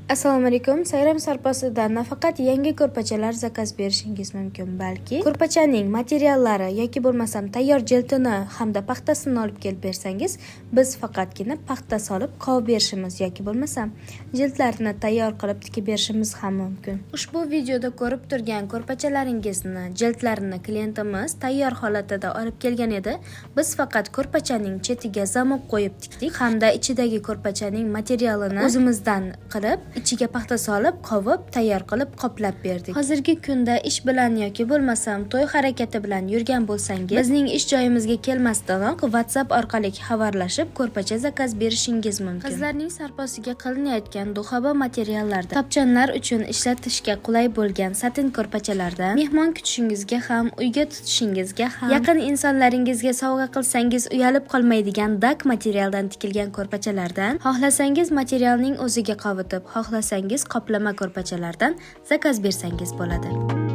Assalomu alaykum. Sayram sarposidan nafaqat yangi ko'rpachalar zakaz berishingiz mumkin, balki ko'rpachaning materiallari yoki bo'lmasam tayyor jildini hamda paxtasini olib kelib bersangiz, biz faqatgina paxta solib qovib berishimiz yoki bo'lmasam jildlarni tayyor qilib tikib berishimiz ham mumkin. Ushbu videoda ko'rib turgan ko'rpachalaringizni, jildlarini klientimiz tayyor holatida olib kelgan edi. Biz faqat ko'rpachaning chetiga zamok qo'yib tikdik hamda ichidagi ko'rpachaning materialini o'zimizdan qilib ichiga paxta solib, qovib, tayyor qilib qoplab berdik. Hozirgi kunda ish bilan yoki bo'lmasam to'y harakati bilan yurgan bo'lsangiz, bizning ish joyimizga kelmasdanoq WhatsApp orqali xabarlashib, ko'rpacha zakaz berishingiz mumkin. Qizlarning sarposiga qilinayotgan duxoba materiallarda topchanlar uchun ishlatishga qulay bo'lgan satin ko'rpachalardan, mehmon kutishingizga ham, uyga tutishingizga ham, yaqin insonlaringizga sovg'a qilsangiz uyalib qolmaydigan dak materialdan tikilgan ko'rpachalardan, xohlasangiz materialning o'ziga qovitib, xohlasangiz qoplama ko'rpachalardan zakaz bersangiz bo'ladi.